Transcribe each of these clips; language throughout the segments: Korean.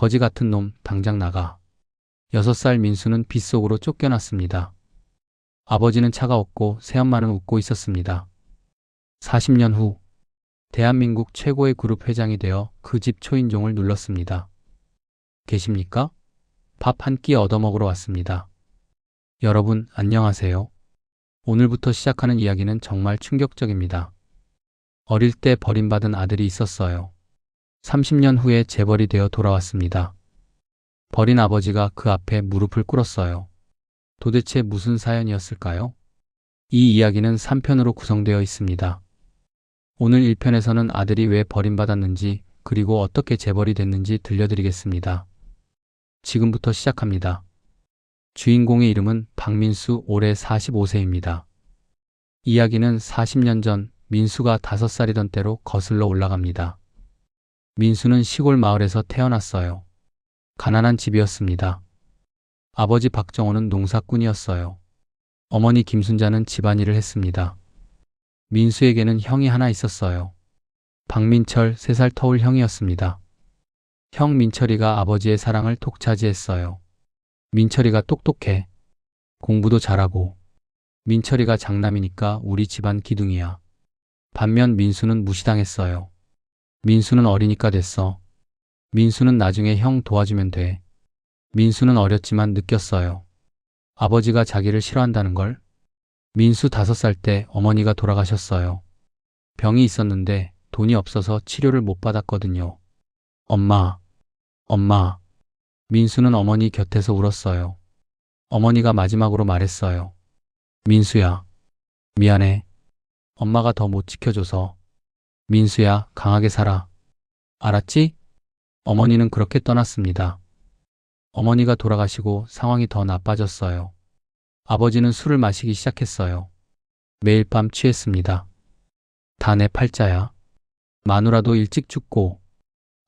거지 같은 놈, 당장 나가. 6살 민수는 빗속으로 쫓겨났습니다. 아버지는 차가웠고 새엄마는 웃고 있었습니다. 40년 후, 대한민국 최고의 그룹 회장이 되어 그 집 초인종을 눌렀습니다. 계십니까? 밥 한 끼 얻어먹으러 왔습니다. 여러분, 안녕하세요. 오늘부터 시작하는 이야기는 정말 충격적입니다. 어릴 때 버림받은 아들이 있었어요. 30년 후에 재벌이 되어 돌아왔습니다. 버린 아버지가 그 앞에 무릎을 꿇었어요. 도대체 무슨 사연이었을까요? 이 이야기는 3편으로 구성되어 있습니다. 오늘 1편에서는 아들이 왜 버림받았는지 그리고 어떻게 재벌이 됐는지 들려드리겠습니다. 지금부터 시작합니다. 주인공의 이름은 박민수, 올해 45세입니다. 이야기는 40년 전 민수가 5살이던 때로 거슬러 올라갑니다. 민수는 시골 마을에서 태어났어요. 가난한 집이었습니다. 아버지 박정호는 농사꾼이었어요. 어머니 김순자는 집안일을 했습니다. 민수에게는 형이 하나 있었어요. 박민철, 3살 터울 형이었습니다. 형 민철이가 아버지의 사랑을 독차지했어요. 민철이가 똑똑해. 공부도 잘하고. 민철이가 장남이니까 우리 집안 기둥이야. 반면 민수는 무시당했어요. 민수는 어리니까 됐어. 민수는 나중에 형 도와주면 돼. 민수는 어렸지만 느꼈어요. 아버지가 자기를 싫어한다는 걸. 민수 5살 때 어머니가 돌아가셨어요. 병이 있었는데 돈이 없어서 치료를 못 받았거든요. 엄마, 엄마. 민수는 어머니 곁에서 울었어요. 어머니가 마지막으로 말했어요. 민수야, 미안해. 엄마가 더 못 지켜줘서. 민수야, 강하게 살아. 알았지? 어머니는 그렇게 떠났습니다. 어머니가 돌아가시고 상황이 더 나빠졌어요. 아버지는 술을 마시기 시작했어요. 매일 밤 취했습니다. 다 내 팔자야. 마누라도 일찍 죽고.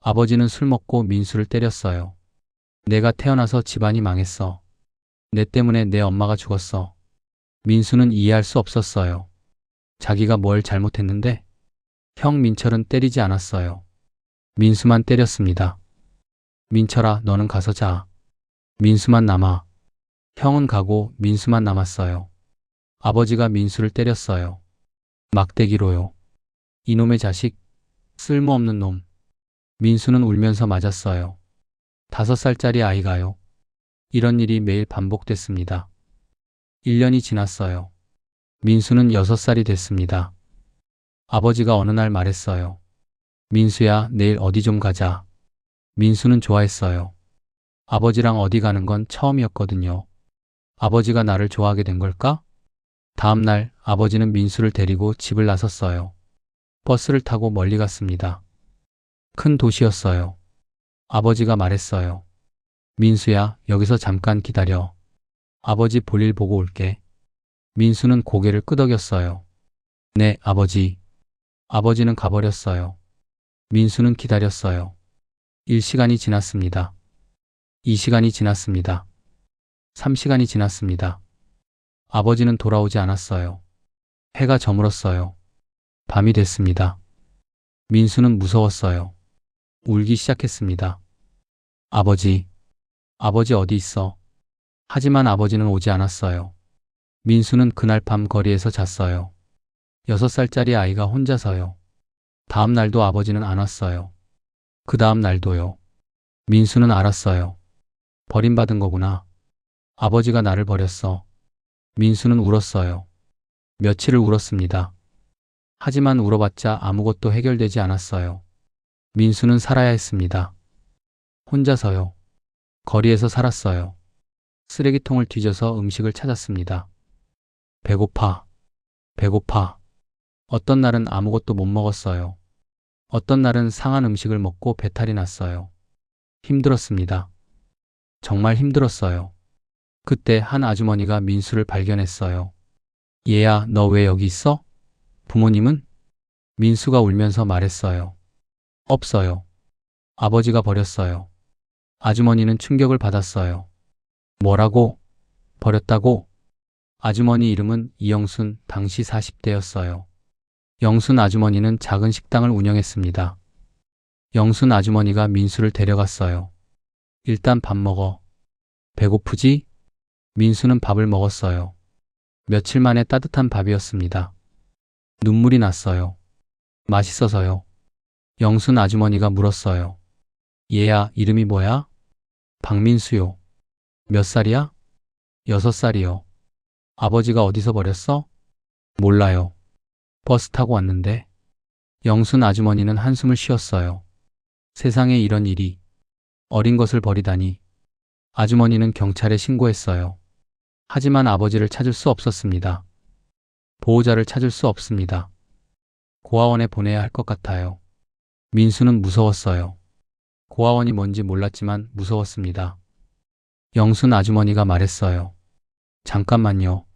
아버지는 술 먹고 민수를 때렸어요. 내가 태어나서 집안이 망했어. 내 때문에 내 엄마가 죽었어. 민수는 이해할 수 없었어요. 자기가 뭘 잘못했는데? 형 민철은 때리지 않았어요. 민수만 때렸습니다. 민철아, 너는 가서 자. 민수만 남아. 형은 가고 민수만 남았어요. 아버지가 민수를 때렸어요. 막대기로요. 이놈의 자식, 쓸모없는 놈. 민수는 울면서 맞았어요. 5살짜리 아이가요. 이런 일이 매일 반복됐습니다. 1년이 지났어요. 민수는 6살이 됐습니다. 아버지가 어느 날 말했어요. 민수야, 내일 어디 좀 가자. 민수는 좋아했어요. 아버지랑 어디 가는 건 처음이었거든요. 아버지가 나를 좋아하게 된 걸까? 다음 날 아버지는 민수를 데리고 집을 나섰어요. 버스를 타고 멀리 갔습니다. 큰 도시였어요. 아버지가 말했어요. 민수야, 여기서 잠깐 기다려. 아버지 볼일 보고 올게. 민수는 고개를 끄덕였어요. 네, 아버지. 아버지는 가버렸어요. 민수는 기다렸어요. 1시간이 지났습니다. 2시간이 지났습니다. 3시간이 지났습니다. 아버지는 돌아오지 않았어요. 해가 저물었어요. 밤이 됐습니다. 민수는 무서웠어요. 울기 시작했습니다. 아버지, 아버지 어디 있어? 하지만 아버지는 오지 않았어요. 민수는 그날 밤 거리에서 잤어요. 6살짜리 아이가 혼자서요. 다음 날도 아버지는 안 왔어요. 그 다음 날도요. 민수는 알았어요. 버림받은 거구나. 아버지가 나를 버렸어. 민수는 울었어요. 며칠을 울었습니다. 하지만 울어봤자 아무것도 해결되지 않았어요. 민수는 살아야 했습니다. 혼자서요. 거리에서 살았어요. 쓰레기통을 뒤져서 음식을 찾았습니다. 배고파. 배고파. 어떤 날은 아무것도 못 먹었어요. 어떤 날은 상한 음식을 먹고 배탈이 났어요. 힘들었습니다. 정말 힘들었어요. 그때 한 아주머니가 민수를 발견했어요. 얘야, 너 왜 여기 있어? 부모님은? 민수가 울면서 말했어요. 없어요. 아버지가 버렸어요. 아주머니는 충격을 받았어요. 뭐라고? 버렸다고? 아주머니 이름은 이영순, 당시 40대였어요. 영순 아주머니는 작은 식당을 운영했습니다. 영순 아주머니가 민수를 데려갔어요. 일단 밥 먹어. 배고프지? 민수는 밥을 먹었어요. 며칠 만에 따뜻한 밥이었습니다. 눈물이 났어요. 맛있어서요. 영순 아주머니가 물었어요. 얘야, 이름이 뭐야? 박민수요. 몇 살이야? 6살이요. 아버지가 어디서 버렸어? 몰라요. 버스 타고 왔는데. 영순 아주머니는 한숨을 쉬었어요. 세상에 이런 일이. 어린 것을 버리다니. 아주머니는 경찰에 신고했어요. 하지만 아버지를 찾을 수 없었습니다. 보호자를 찾을 수 없습니다. 고아원에 보내야 할 것 같아요. 민수는 무서웠어요. 고아원이 뭔지 몰랐지만 무서웠습니다. 영순 아주머니가 말했어요. 잠깐만요.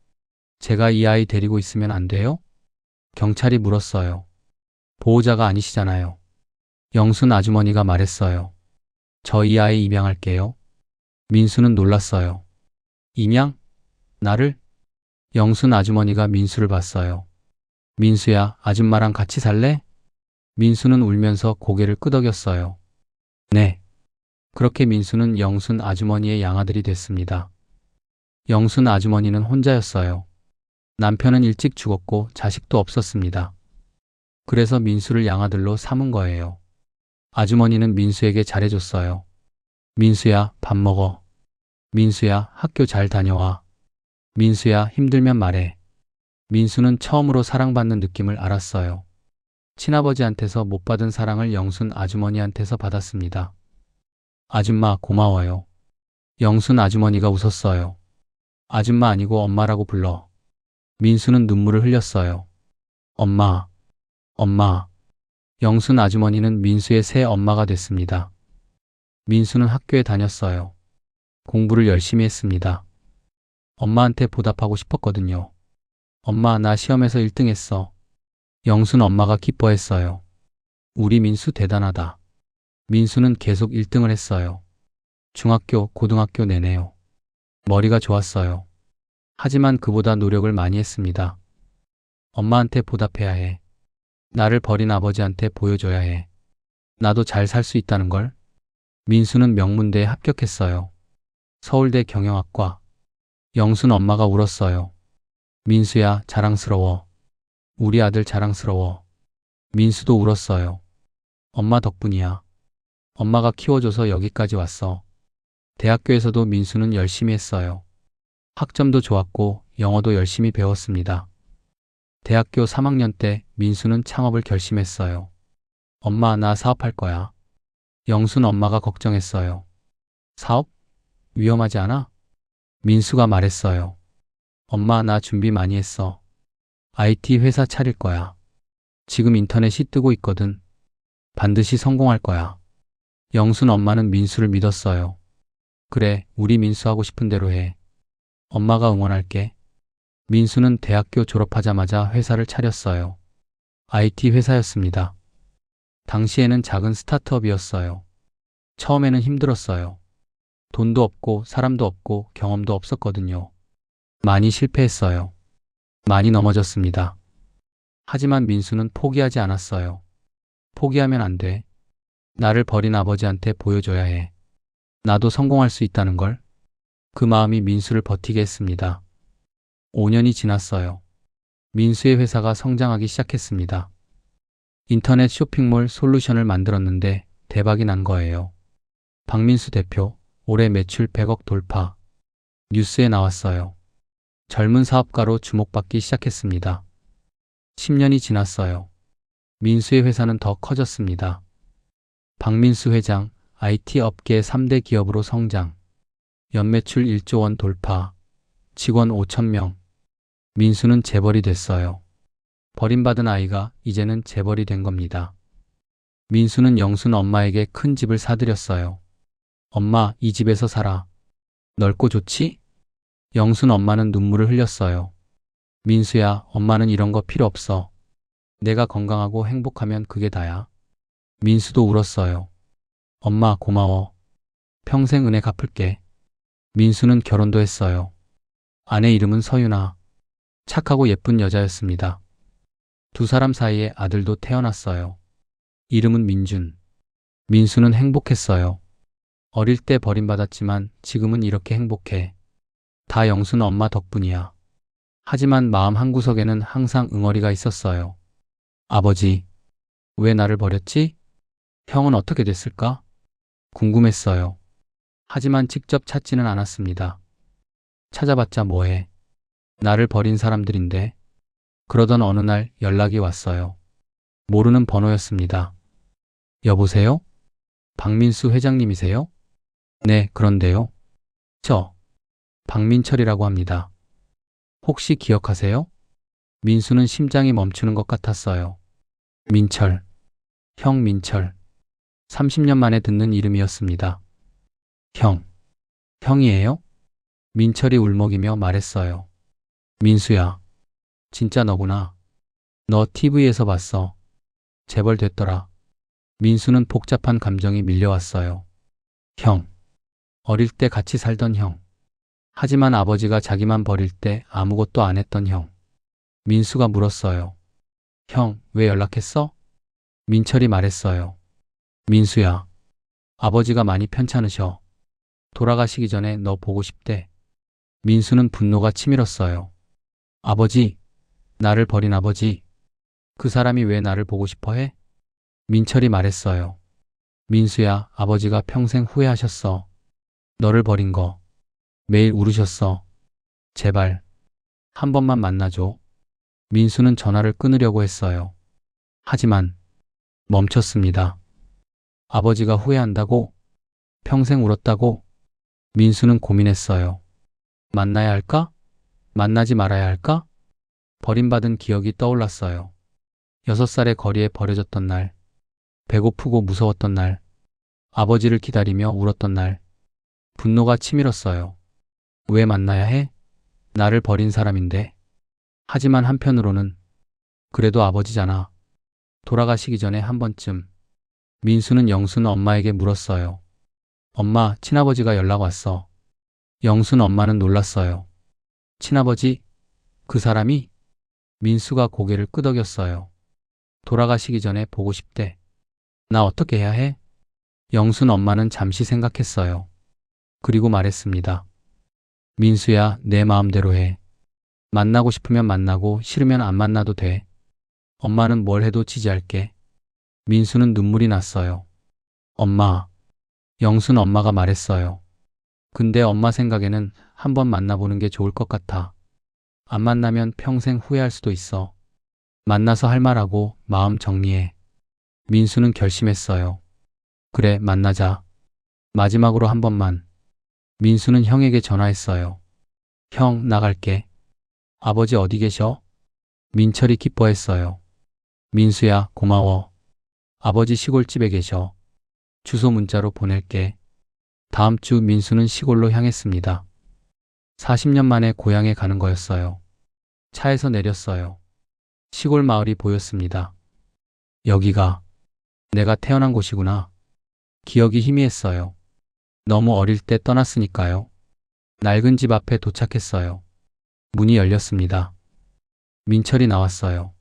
제가 이 아이 데리고 있으면 안 돼요? 경찰이 물었어요. 보호자가 아니시잖아요. 영순 아주머니가 말했어요. 저 이 아이 입양할게요. 민수는 놀랐어요. 입양? 나를? 영순 아주머니가 민수를 봤어요. 민수야, 아줌마랑 같이 살래? 민수는 울면서 고개를 끄덕였어요. 네. 그렇게 민수는 영순 아주머니의 양아들이 됐습니다. 영순 아주머니는 혼자였어요. 남편은 일찍 죽었고 자식도 없었습니다. 그래서 민수를 양아들로 삼은 거예요. 아주머니는 민수에게 잘해줬어요. 민수야, 밥 먹어. 민수야, 학교 잘 다녀와. 민수야, 힘들면 말해. 민수는 처음으로 사랑받는 느낌을 알았어요. 친아버지한테서 못 받은 사랑을 영순 아주머니한테서 받았습니다. 아줌마, 고마워요. 영순 아주머니가 웃었어요. 아줌마 아니고 엄마라고 불러. 민수는 눈물을 흘렸어요. 엄마, 엄마. 영순 아주머니는 민수의 새 엄마가 됐습니다. 민수는 학교에 다녔어요. 공부를 열심히 했습니다. 엄마한테 보답하고 싶었거든요. 엄마, 나 시험에서 1등 했어. 영순 엄마가 기뻐했어요. 우리 민수 대단하다. 민수는 계속 1등을 했어요. 중학교, 고등학교 내내요. 머리가 좋았어요. 하지만 그보다 노력을 많이 했습니다. 엄마한테 보답해야 해. 나를 버린 아버지한테 보여줘야 해. 나도 잘 살 수 있다는 걸. 민수는 명문대에 합격했어요. 서울대 경영학과. 영순 엄마가 울었어요. 민수야, 자랑스러워. 우리 아들 자랑스러워. 민수도 울었어요. 엄마 덕분이야. 엄마가 키워줘서 여기까지 왔어. 대학교에서도 민수는 열심히 했어요. 학점도 좋았고 영어도 열심히 배웠습니다. 대학교 3학년 때 민수는 창업을 결심했어요. 엄마, 나 사업할 거야. 영순 엄마가 걱정했어요. 사업? 위험하지 않아? 민수가 말했어요. 엄마, 나 준비 많이 했어. IT 회사 차릴 거야. 지금 인터넷이 뜨고 있거든. 반드시 성공할 거야. 영순 엄마는 민수를 믿었어요. 그래, 우리 민수 하고 싶은 대로 해. 엄마가 응원할게. 민수는 대학교 졸업하자마자 회사를 차렸어요. IT 회사였습니다. 당시에는 작은 스타트업이었어요. 처음에는 힘들었어요. 돈도 없고 사람도 없고 경험도 없었거든요. 많이 실패했어요. 많이 넘어졌습니다. 하지만 민수는 포기하지 않았어요. 포기하면 안 돼. 나를 버린 아버지한테 보여줘야 해. 나도 성공할 수 있다는 걸. 그 마음이 민수를 버티게 했습니다. 5년이 지났어요. 민수의 회사가 성장하기 시작했습니다. 인터넷 쇼핑몰 솔루션을 만들었는데 대박이 난 거예요. 박민수 대표, 올해 매출 100억 돌파. 뉴스에 나왔어요. 젊은 사업가로 주목받기 시작했습니다. 10년이 지났어요. 민수의 회사는 더 커졌습니다. 박민수 회장, IT 업계 3대 기업으로 성장. 연매출 1조 원 돌파. 직원 5,000명. 민수는 재벌이 됐어요. 버림받은 아이가 이제는 재벌이 된 겁니다. 민수는 영순 엄마에게 큰 집을 사들였어요. 엄마, 이 집에서 살아. 넓고 좋지? 영순 엄마는 눈물을 흘렸어요. 민수야, 엄마는 이런 거 필요 없어. 내가 건강하고 행복하면 그게 다야. 민수도 울었어요. 엄마, 고마워. 평생 은혜 갚을게. 민수는 결혼도 했어요. 아내 이름은 서윤아. 착하고 예쁜 여자였습니다. 두 사람 사이에 아들도 태어났어요. 이름은 민준. 민수는 행복했어요. 어릴 때 버림받았지만 지금은 이렇게 행복해. 다 영순 엄마 덕분이야. 하지만 마음 한구석에는 항상 응어리가 있었어요. 아버지, 왜 나를 버렸지? 형은 어떻게 됐을까? 궁금했어요. 하지만 직접 찾지는 않았습니다. 찾아봤자 뭐해. 나를 버린 사람들인데. 그러던 어느 날 연락이 왔어요. 모르는 번호였습니다. 여보세요? 박민수 회장님이세요? 네, 그런데요. 저, 박민철이라고 합니다. 혹시 기억하세요? 민수는 심장이 멈추는 것 같았어요. 민철, 형 민철. 30년 만에 듣는 이름이었습니다. 형, 형이에요? 민철이 울먹이며 말했어요. 민수야, 진짜 너구나. 너 TV에서 봤어. 재벌 됐더라. 민수는 복잡한 감정이 밀려왔어요. 형, 어릴 때 같이 살던 형. 하지만 아버지가 자기만 버릴 때 아무것도 안 했던 형. 민수가 물었어요. 형, 왜 연락했어? 민철이 말했어요. 민수야, 아버지가 많이 편찮으셔. 돌아가시기 전에 너 보고 싶대. 민수는 분노가 치밀었어요. 아버지, 나를 버린 아버지. 그 사람이 왜 나를 보고 싶어 해? 민철이 말했어요. 민수야, 아버지가 평생 후회하셨어. 너를 버린 거. 매일 울으셨어. 제발, 한 번만 만나줘. 민수는 전화를 끊으려고 했어요. 하지만 멈췄습니다. 아버지가 후회한다고? 평생 울었다고? 민수는 고민했어요. 만나야 할까? 만나지 말아야 할까? 버림받은 기억이 떠올랐어요. 6살의 거리에 버려졌던 날, 배고프고 무서웠던 날, 아버지를 기다리며 울었던 날, 분노가 치밀었어요. 왜 만나야 해? 나를 버린 사람인데. 하지만 한편으로는 그래도 아버지잖아. 돌아가시기 전에 한 번쯤 민수는 영순 엄마에게 물었어요. 엄마, 친아버지가 연락 왔어. 영순 엄마는 놀랐어요. 친아버지? 그 사람이? 민수가 고개를 끄덕였어요. 돌아가시기 전에 보고 싶대. 나 어떻게 해야 해? 영순 엄마는 잠시 생각했어요. 그리고 말했습니다. 민수야, 내 마음대로 해. 만나고 싶으면 만나고 싫으면 안 만나도 돼. 엄마는 뭘 해도 지지할게. 민수는 눈물이 났어요. 엄마, 영순 엄마가 말했어요. 근데 엄마 생각에는 한번 만나보는 게 좋을 것 같아. 안 만나면 평생 후회할 수도 있어. 만나서 할 말하고 마음 정리해. 민수는 결심했어요. 그래, 만나자. 마지막으로 한 번만. 민수는 형에게 전화했어요. 형, 나갈게. 아버지 어디 계셔? 민철이 기뻐했어요. 민수야, 고마워. 아버지 시골집에 계셔. 주소 문자로 보낼게. 다음 주 민수는 시골로 향했습니다. 40년 만에 고향에 가는 거였어요. 차에서 내렸어요. 시골 마을이 보였습니다. 여기가 내가 태어난 곳이구나. 기억이 희미했어요. 너무 어릴 때 떠났으니까요. 낡은 집 앞에 도착했어요. 문이 열렸습니다. 민철이 나왔어요.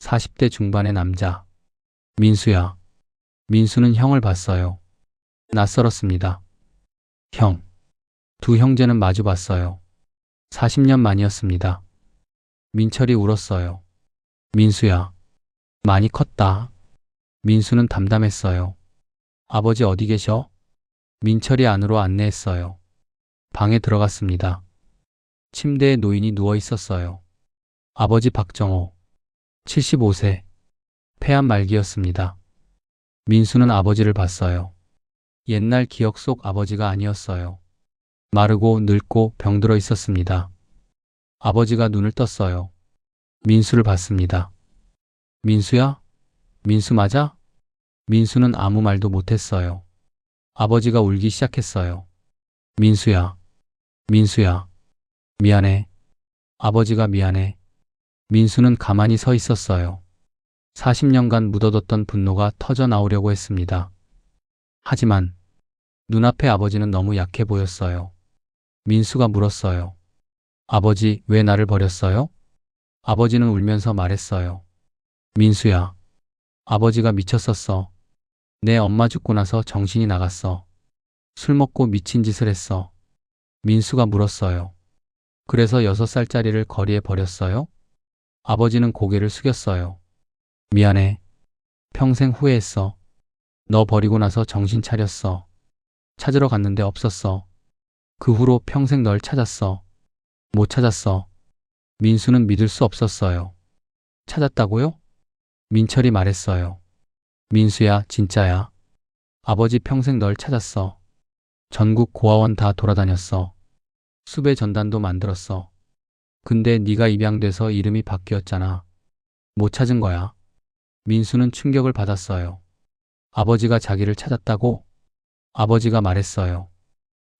40대 중반의 남자. 민수야. 민수는 형을 봤어요. 낯설었습니다. 형. 두 형제는 마주 봤어요. 40년 만이었습니다. 민철이 울었어요. 민수야. 많이 컸다. 민수는 담담했어요. 아버지 어디 계셔? 민철이 안으로 안내했어요. 방에 들어갔습니다. 침대에 노인이 누워 있었어요. 아버지 박정호. 75세. 폐암 말기였습니다. 민수는 아버지를 봤어요. 옛날 기억 속 아버지가 아니었어요. 마르고 늙고 병들어 있었습니다. 아버지가 눈을 떴어요. 민수를 봤습니다. 민수야? 민수 맞아? 민수는 아무 말도 못했어요. 아버지가 울기 시작했어요. 민수야. 민수야. 미안해. 아버지가 미안해. 민수는 가만히 서 있었어요. 40년간 묻어뒀던 분노가 터져 나오려고 했습니다. 하지만 눈앞의 아버지는 너무 약해 보였어요. 민수가 물었어요. 아버지, 왜 나를 버렸어요? 아버지는 울면서 말했어요. 민수야. 아버지가 미쳤었어. 내 엄마 죽고 나서 정신이 나갔어. 술 먹고 미친 짓을 했어. 민수가 물었어요. 그래서 6살짜리를 거리에 버렸어요? 아버지는 고개를 숙였어요. 미안해. 평생 후회했어. 너 버리고 나서 정신 차렸어. 찾으러 갔는데 없었어. 그 후로 평생 널 찾았어. 못 찾았어. 민수는 믿을 수 없었어요. 찾았다고요? 민철이 말했어요. 민수야, 진짜야. 아버지 평생 널 찾았어. 전국 고아원 다 돌아다녔어. 수배 전단도 만들었어. 근데 네가 입양돼서 이름이 바뀌었잖아. 못 찾은 거야. 민수는 충격을 받았어요. 아버지가 자기를 찾았다고? 아버지가 말했어요.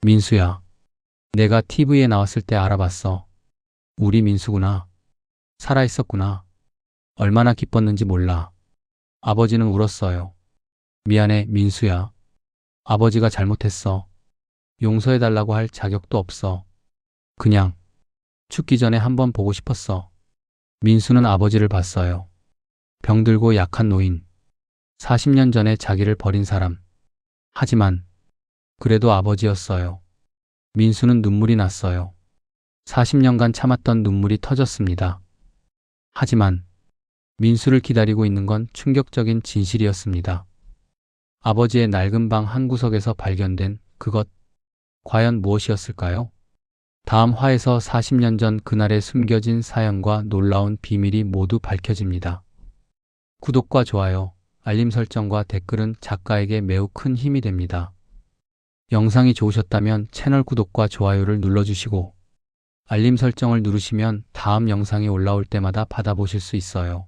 민수야, 내가 TV에 나왔을 때 알아봤어. 우리 민수구나. 살아있었구나. 얼마나 기뻤는지 몰라. 아버지는 울었어요. 미안해, 민수야. 아버지가 잘못했어. 용서해달라고 할 자격도 없어. 그냥 죽기 전에 한번 보고 싶었어. 민수는 아버지를 봤어요. 병들고 약한 노인. 40년 전에 자기를 버린 사람. 하지만 그래도 아버지였어요. 민수는 눈물이 났어요. 40년간 참았던 눈물이 터졌습니다. 하지만 민수를 기다리고 있는 건 충격적인 진실이었습니다. 아버지의 낡은 방 한구석에서 발견된 그것, 과연 무엇이었을까요? 다음 화에서 40년 전 그날의 숨겨진 사연과 놀라운 비밀이 모두 밝혀집니다. 구독과 좋아요, 알림 설정과 댓글은 작가에게 매우 큰 힘이 됩니다. 영상이 좋으셨다면 채널 구독과 좋아요를 눌러주시고 알림 설정을 누르시면 다음 영상이 올라올 때마다 받아보실 수 있어요.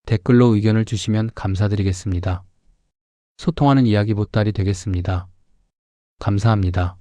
댓글로 의견을 주시면 감사드리겠습니다. 소통하는 이야기 보따리 되겠습니다. 감사합니다.